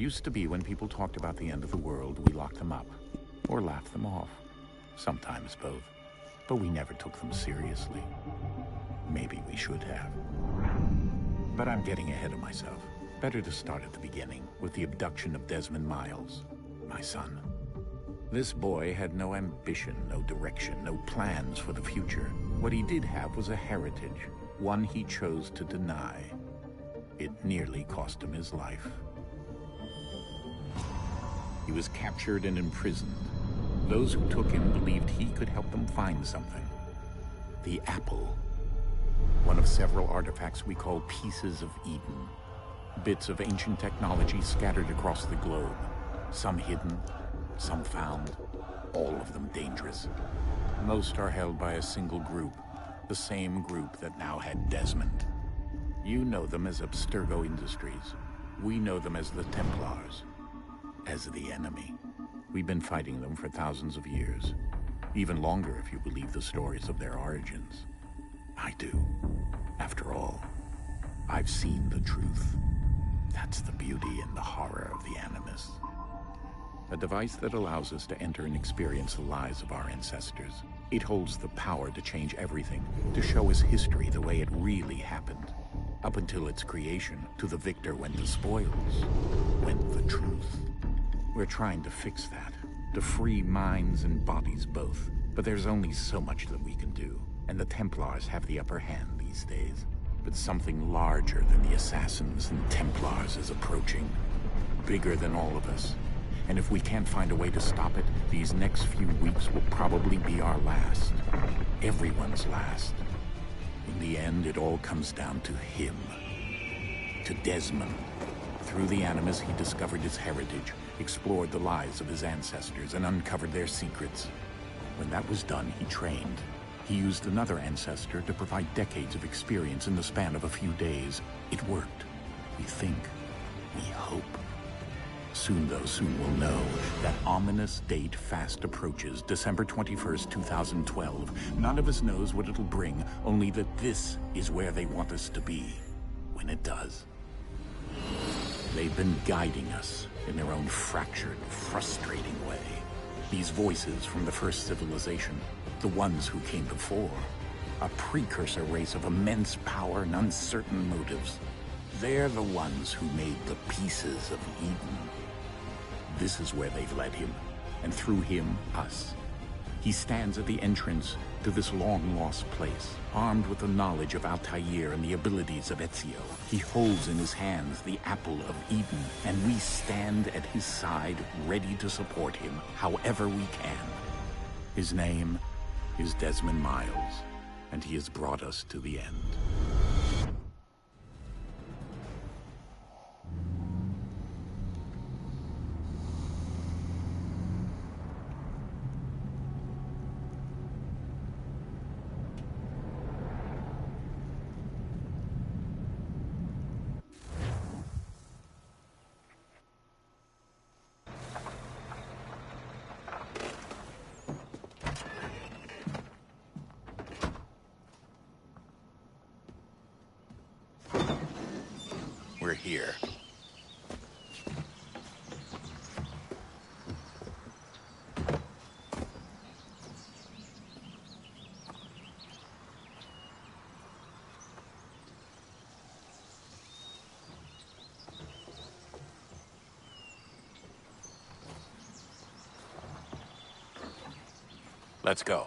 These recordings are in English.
Used to be when people talked about the end of the world, we locked them up. Or laughed them off. Sometimes both. But we never took them seriously. Maybe we should have. But I'm getting ahead of myself. Better to start at the beginning, with the abduction of Desmond Miles, my son. This boy had no ambition, no direction, no plans for the future. What he did have was a heritage, one he chose to deny. It nearly cost him his life. He was captured and imprisoned. Those who took him believed he could help them find something. The apple. One of several artifacts we call Pieces of Eden. Bits of ancient technology scattered across the globe. Some hidden, some found, all of them dangerous. Most are held by a single group, the same group that now had Desmond. You know them as Abstergo Industries. We know them as the Templars, as the enemy. We've been fighting them for thousands of years, even longer if you believe the stories of their origins. I do. After all, I've seen the truth. That's the beauty and the horror of the Animus. A device that allows us to enter and experience the lives of our ancestors. It holds the power to change everything, to show us history the way it really happened. Up until its creation, to the victor went the spoils, went the truth. We're trying to fix that, to free minds and bodies both. But there's only so much that we can do, and the Templars have the upper hand these days. But something larger than the Assassins and Templars is approaching, bigger than all of us. And if we can't find a way to stop it, these next few weeks will probably be our last. Everyone's last. In the end, it all comes down to him. To Desmond. Through the Animus, he discovered his heritage, explored the lives of his ancestors, and uncovered their secrets. When that was done, he trained. He used another ancestor to provide decades of experience in the span of a few days. It worked. We think. We hope. Soon, though, soon we'll know. That ominous date fast approaches, December 21st, 2012. None of us knows what it'll bring, only that this is where they want us to be, when it does. They've been guiding us in their own fractured, frustrating way. These voices from the first civilization, the ones who came before, a precursor race of immense power and uncertain motives. They're the ones who made the Pieces of Eden. This is where they've led him, and through him, us. He stands at the entrance to this long-lost place, armed with the knowledge of Altair and the abilities of Ezio. He holds in his hands the Apple of Eden, and we stand at his side, ready to support him however we can. His name is Desmond Miles, and he has brought us to the end. We're here. Let's go.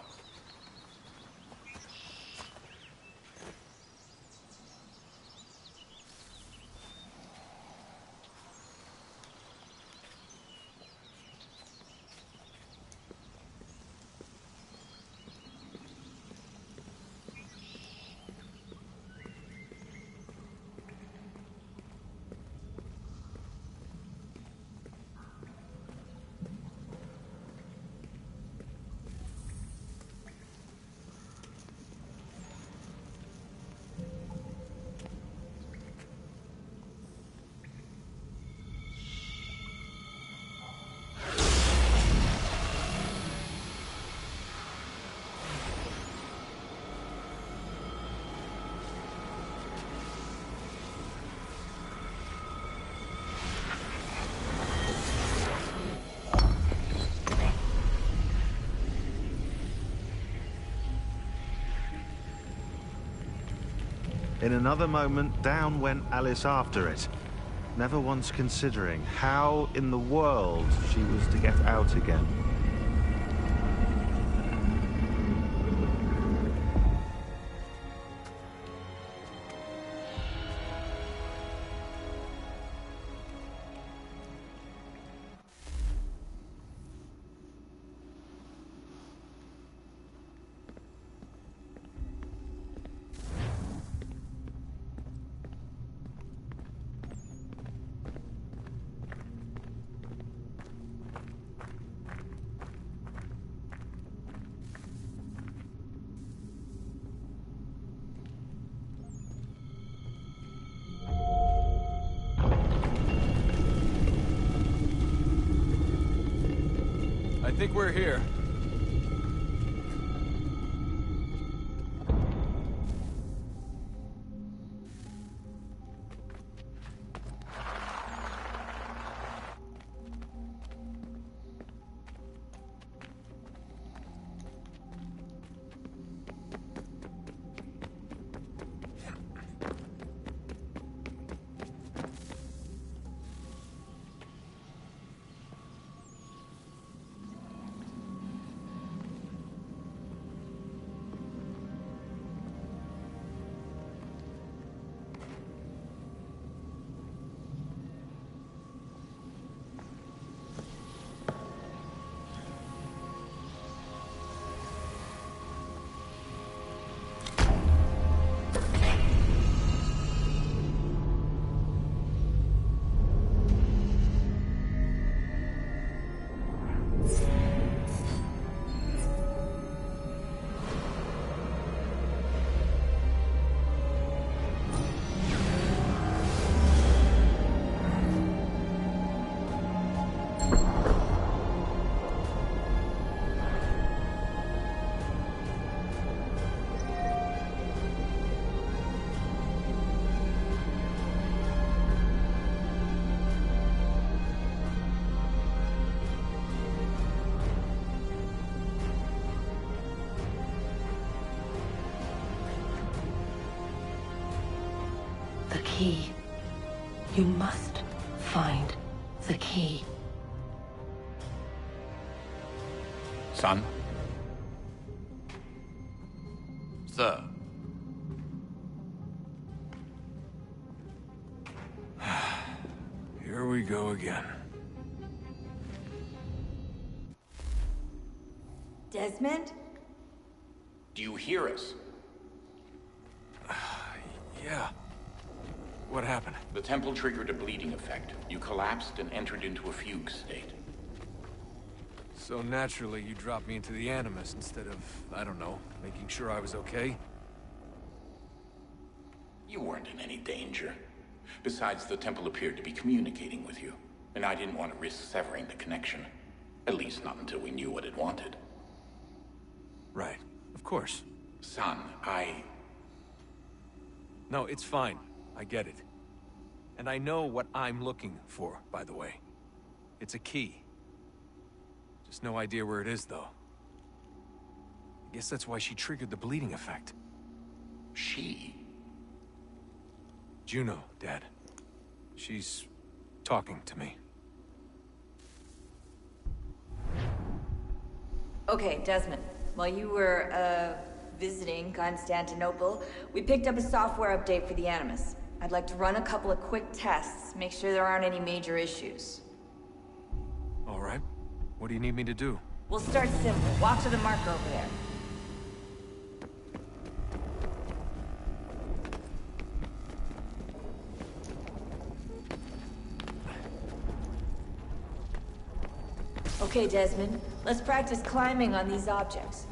In another moment, down went Alice after it, never once considering how in the world she was to get out again. I think we're here. The key. You must find the key. Son? Sir. Here we go again. Desmond? Do you hear us? Yeah. What happened? The temple triggered a bleeding effect. You collapsed and entered into a fugue state. So naturally, you dropped me into the Animus instead of, I don't know, making sure I was okay? You weren't in any danger. Besides, the temple appeared to be communicating with you, and I didn't want to risk severing the connection. At least not until we knew what it wanted. Right. Of course. Son, No, it's fine. I get it. And I know what I'm looking for, by the way. It's a key. Just no idea where it is, though. I guess that's why she triggered the bleeding effect. She? Juno, Dad. She's talking to me. Okay, Desmond. While you were, visiting Constantinople, we picked up a software update for the Animus. I'd like to run a couple of quick tests, make sure there aren't any major issues. All right. What do you need me to do? We'll start simple. Walk to the marker over there. Okay, Desmond. Let's practice climbing on these objects.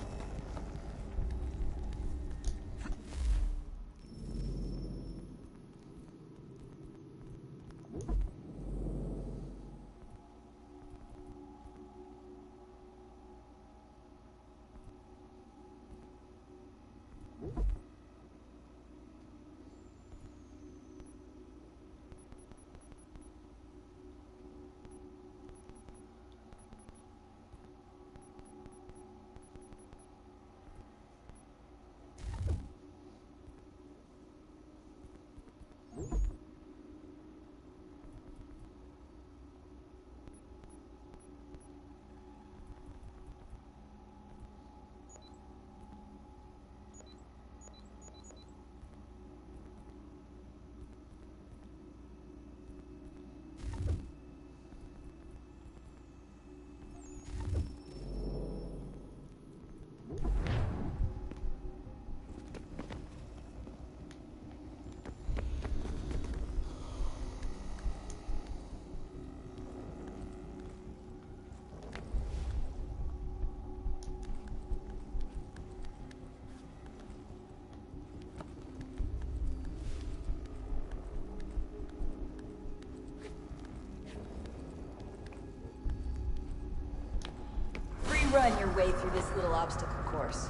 run your way through this little obstacle course.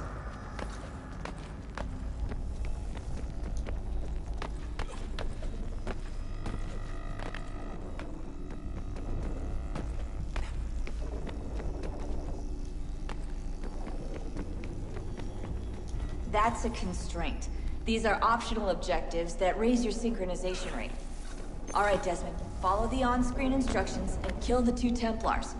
That's a constraint. These are optional objectives that raise your synchronization rate. Alright, Desmond. Follow the on-screen instructions and kill the 2 Templars.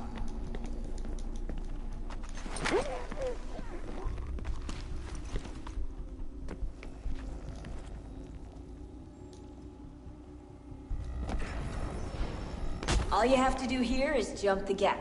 All you have to do here is jump the gap.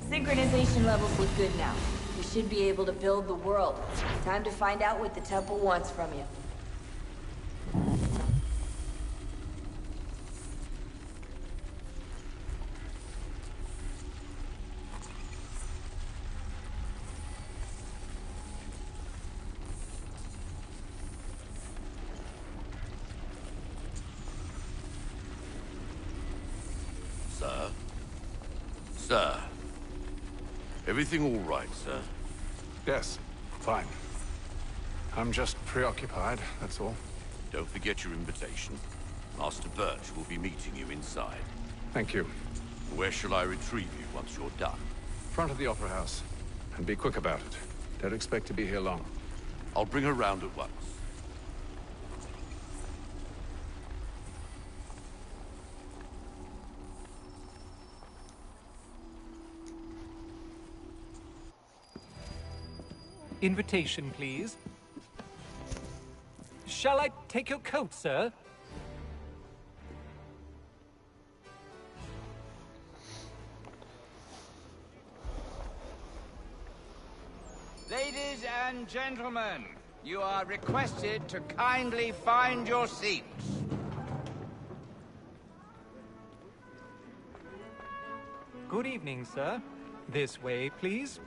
Synchronization levels look good now. We should be able to build the world. Time to find out what the temple wants from you. Sir? Sir? Everything all right, sir? Yes, fine. I'm just preoccupied, that's all. Don't forget your invitation. Master Birch will be meeting you inside. Thank you. Where shall I retrieve you once you're done? Front of the Opera House. And be quick about it. Don't expect to be here long. I'll bring her round at once. Invitation, please. Shall I take your coat, sir? Ladies and gentlemen, you are requested to kindly find your seats. Good evening, sir. This way, please.